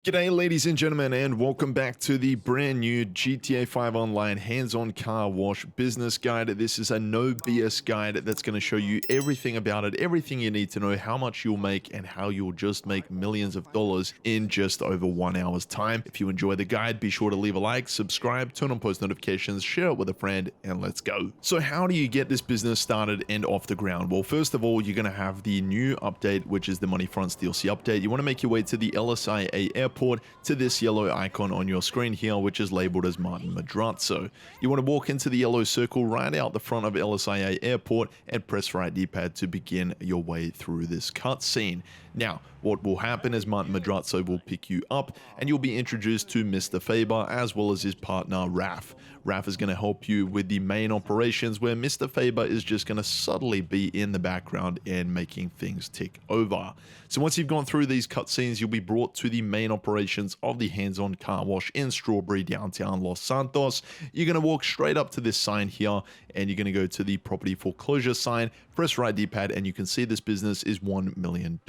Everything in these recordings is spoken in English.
G'day ladies and gentlemen, and welcome back to the brand new GTA 5 Online hands-on car wash business guide. This is a no BS guide that's going to show you everything about it, everything you need to know, how much you'll make and how you'll just make millions of dollars in just over 1 hour's time. If you enjoy the guide, be sure to leave a like, subscribe, turn on post notifications, share it with a friend, and let's go. So how do you get this business started and off the ground? Well, first of all, you're going to have the new update, which is the Money Fronts DLC update. You want to make your way to the LSIA airport to this yellow icon on your screen here, which is labeled as Martin Madrazo. You want to walk into the yellow circle right out the front of LSIA airport and press right D-pad to begin your way through this cutscene. Now, what will happen is Martin Madrazo will pick you up and you'll be introduced to Mr. Faber as well as his partner Raf. Raf is going to help you with the main operations, where Mr. Faber is just going to subtly be in the background and making things tick over. So once you've gone through these cutscenes, you'll be brought to the main operations of the hands-on car wash in Strawberry, downtown Los Santos. You're going to walk straight up to this sign here and you're going to go to the property foreclosure sign, press right D-pad, and you can see this business is $1 million.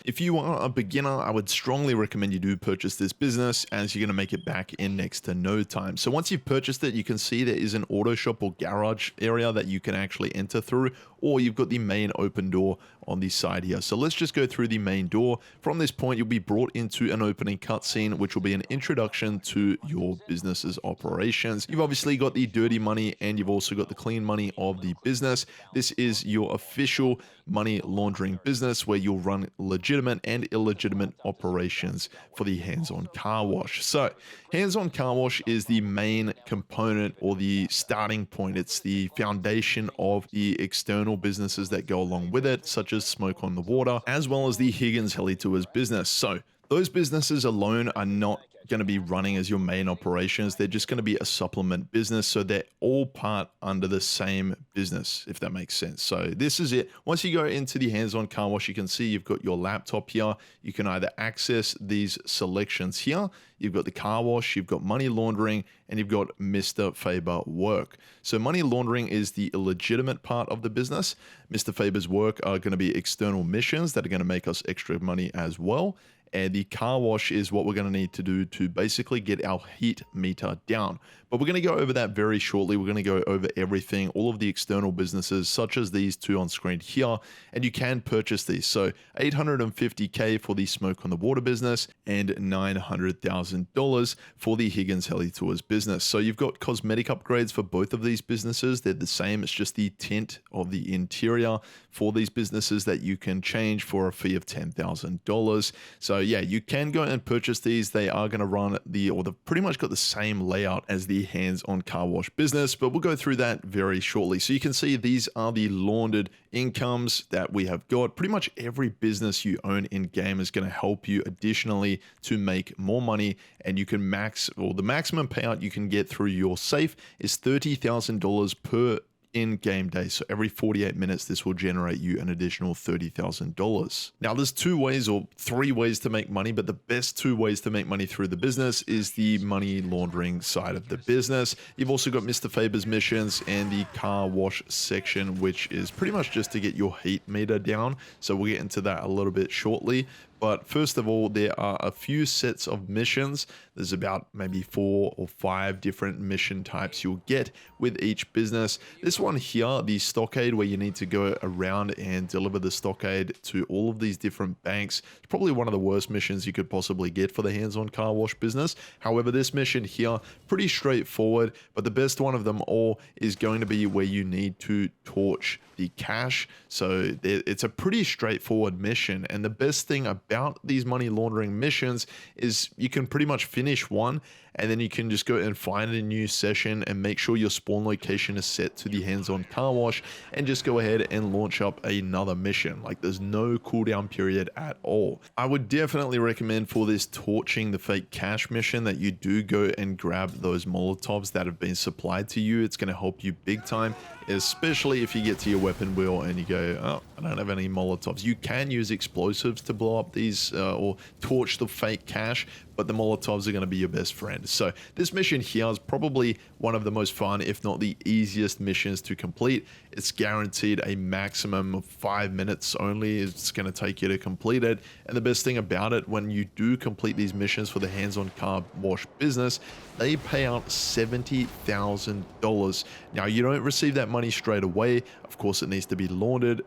If you are a beginner, I would strongly recommend you do purchase this business, as you're going to make it back in next to no time. So once you've purchased it, you can see there is an auto shop or garage area that you can actually enter through, or you've got the main open door on the side here. So let's just go through the main door. From this point, you'll be brought into an opening cutscene, which will be an introduction to your business's operations. You've obviously got the dirty money and you've also got the clean money of the business. This is your official money laundering business, where you'll run legitimate and illegitimate operations for the hands-on car wash. So hands-on car wash is the main component or the starting point. It's the foundation of the external businesses that go along with it, such as Smoke on the Water, as well as the Higgins Helitours business. So those businesses alone are not going to be running as your main operations. They're just going to be a supplement business. So they're all part under the same business, if that makes sense. So this is it. Once you go into the hands-on car wash, you can see you've got your laptop here. You can either access these selections here. You've got the car wash, you've got money laundering, and you've got Mr. Faber work. So money laundering is the illegitimate part of the business. Mr. Faber's work are going to be external missions that are going to make us extra money as well. And the car wash is what we're going to need to do to basically get our heat meter down. But we're going to go over that very shortly. We're going to go over everything, all of the external businesses, such as these two on screen here. And you can purchase these. So $850K for the Smoke on the Water business and $900,000 for the Higgins Helitours business. So you've got cosmetic upgrades for both of these businesses. They're the same. It's just the tint of the interior for these businesses that you can change for a fee of $10,000. So yeah, you can go and purchase these. They are going to run they've pretty much got the same layout as the hands-on car wash business, but we'll go through that very shortly. So you can see these are the laundered incomes that we have got. Pretty much every business you own in game is going to help you additionally to make more money, and you can the maximum payout you can get through your safe is $30,000 per in game day. So every 48 minutes, this will generate you an additional $30,000. Now there's two ways or three ways to make money, but the best two ways to make money through the business is the money laundering side of the business. You've also got Mr. Faber's missions and the car wash section, which is pretty much just to get your heat meter down. So we'll get into that a little bit shortly. But first of all, there are a few sets of missions. There's about maybe 4 or 5 different mission types you'll get with each business. This one here, the stockade, where you need to go around and deliver the stockade to all of these different banks. It's probably one of the worst missions you could possibly get for the hands-on car wash business. However, this mission here, pretty straightforward, but the best one of them all is going to be where you need to torch the cash. So it's a pretty straightforward mission, and the best thing about these money laundering missions is you can pretty much finish one and then you can just go and find a new session and make sure your spawn location is set to the hands-on car wash and just go ahead and launch up another mission. Like, there's no cooldown period at all. I would definitely recommend for this torching the fake cash mission that you do go and grab those Molotovs that have been supplied to you. It's going to help you big time, especially if you get to your weapon wheel and you go, oh, I don't have any Molotovs. You can use explosives to blow up these or torch the fake cash, but the Molotovs are going to be your best friend. So this mission here is probably one of the most fun, if not the easiest missions to complete. It's guaranteed a maximum of 5 minutes only. It's going to take you to complete it. And the best thing about it, when you do complete these missions for the hands-on car wash business, they pay out $70,000. Now, you don't receive that money straight away. Of course, it needs to be laundered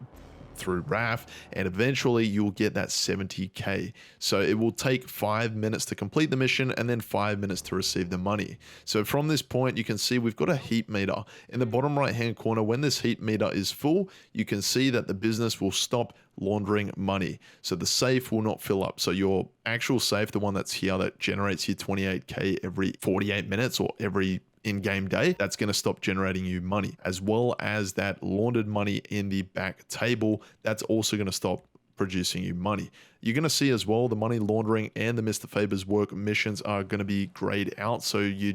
through RAF, and eventually you'll get that 70K. So it will take 5 minutes to complete the mission and then 5 minutes to receive the money. So from this point, you can see we've got a heat meter in the bottom right hand corner. When this heat meter is full, you can see that the business will stop laundering money. So the safe will not fill up. So your actual safe, the one that's here that generates you 28K every 48 minutes or every in-game day, that's going to stop generating you money, as well as that laundered money in the back table. That's also going to stop producing you money. You're going to see as well the money laundering and the Mr. Faber's work missions are going to be grayed out. So you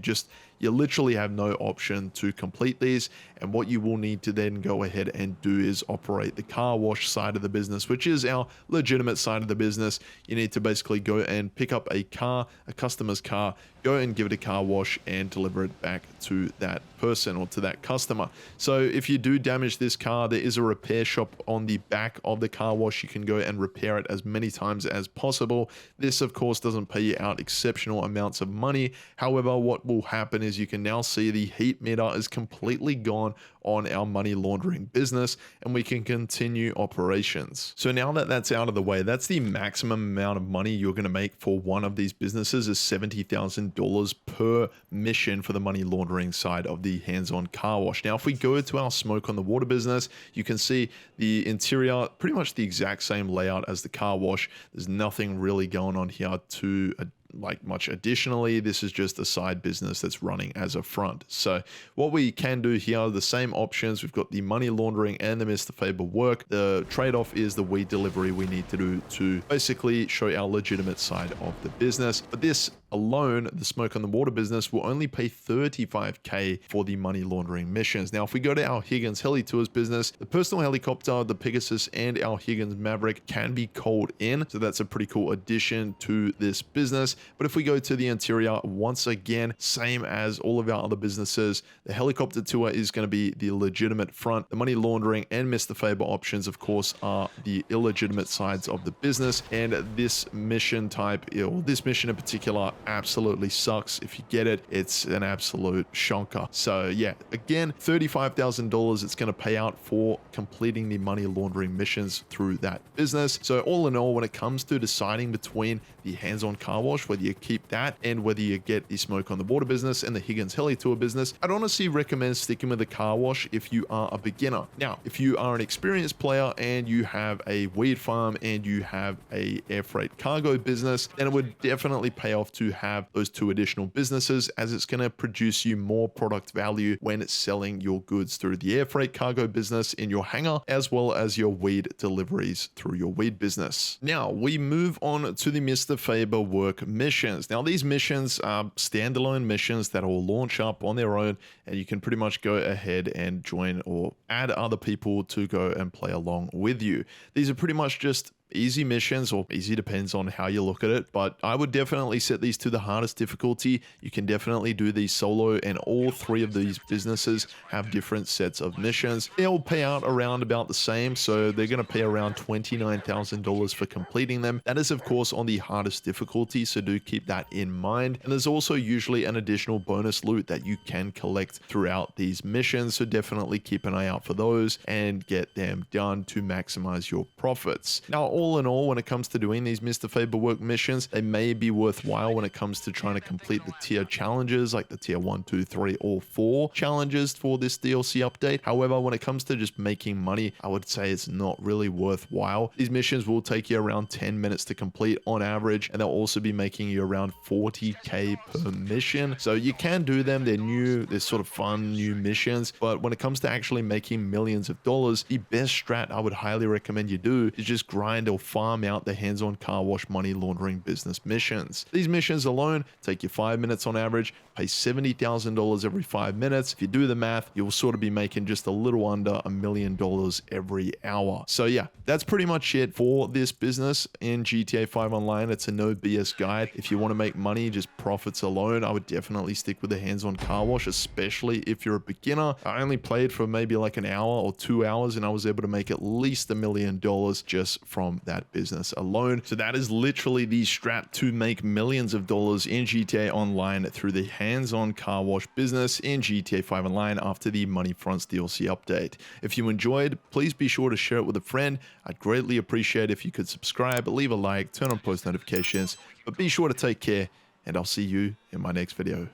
literally have no option to complete these. And what you will need to then go ahead and do is operate the car wash side of the business, which is our legitimate side of the business. You need to basically go and pick up a car, a customer's car, go and give it a car wash and deliver it back to that person or to that customer. So if you do damage this car, there is a repair shop on the back of the car wash. You can go and repair it as many times as possible. This, of course, doesn't pay you out exceptional amounts of money. However, what will happen is you can now see the heat meter is completely gone on our money laundering business, and we can continue operations. So now that that's out of the way, that's the maximum amount of money you're going to make for one of these businesses is $70,000 per mission for the money laundering side of the hands-on car wash. Now, if we go to our smoke on the water business, you can see the interior, pretty much the exact same layout as the car wash. There's nothing really going on here to like much additionally. This is just a side business that's running as a front. So what we can do here are the same options. We've got the money laundering and the Mr. Faber work. The trade-off is the weed delivery we need to do to basically show our legitimate side of the business. But this alone, the smoke on the water business, will only pay $35K for the money laundering missions. Now, if we go to our Higgins Helitours business, the personal helicopter, the Pegasus, and our Higgins Maverick can be called in. So that's a pretty cool addition to this business. But if we go to the interior, once again, same as all of our other businesses, the helicopter tour is going to be the legitimate front. The money laundering and Mr. Faber options, of course, are the illegitimate sides of the business. And this mission type, or this mission in particular, absolutely sucks. If you get it, it's an absolute shonker. So yeah, again, $35,000 it's going to pay out for completing the money laundering missions through that business. So all in all, when it comes to deciding between the hands-on car wash, whether you keep that and whether you get the smoke on the water business and the Higgins Helitour business, I'd honestly recommend sticking with the car wash if you are a beginner. Now, if you are an experienced player and you have a weed farm and you have a air freight cargo business, then it would definitely pay off to have those two additional businesses, as it's going to produce you more product value when it's selling your goods through the air freight cargo business in your hangar, as well as your weed deliveries through your weed business. Now we move on to the Mr. Faber work missions. Now these missions are standalone missions that will launch up on their own, and you can pretty much go ahead and join or add other people to go and play along with you. These are pretty much just easy missions, or easy depends on how you look at it, but I would definitely set these to the hardest difficulty. You can definitely do these solo, and all three of these businesses have different sets of missions. They'll pay out around about the same, so they're going to pay around $29,000 for completing them. That is, of course, on the hardest difficulty, so do keep that in mind. And there's also usually an additional bonus loot that you can collect throughout these missions, so definitely keep an eye out for those and get them done to maximize your profits. Now, all in all, when it comes to doing these Mr. Faber work missions, they may be worthwhile when it comes to trying to complete the tier challenges, like the tier 1, 2, 3, or 4 challenges for this DLC update. However, when it comes to just making money, I would say it's not really worthwhile. These missions will take you around 10 minutes to complete on average, and they'll also be making you around 40K per mission. So you can do them. They're new, they're sort of fun new missions, but when it comes to actually making millions of dollars, the best strat I would highly recommend you do is just grind grind or farm out the hands-on car wash money laundering business missions. These missions alone take you 5 minutes on average, pay $70,000 every 5 minutes. If you do the math, you'll sort of be making just a little under $1 million every hour. So yeah, that's pretty much it for this business in GTA 5 Online. It's a no BS guide. If you want to make money, just profits alone, I would definitely stick with the hands-on car wash, especially if you're a beginner. I only played for maybe like an hour or 2 hours and I was able to make at least $1 million just from that business alone. So that is literally the strat to make millions of dollars in GTA Online through the hands-on car wash business in GTA 5 Online after the Money Fronts DLC update. If you enjoyed, please be sure to share it with a friend. I'd greatly appreciate if you could subscribe, leave a like, turn on post notifications, but be sure to take care, and I'll see you in my next video.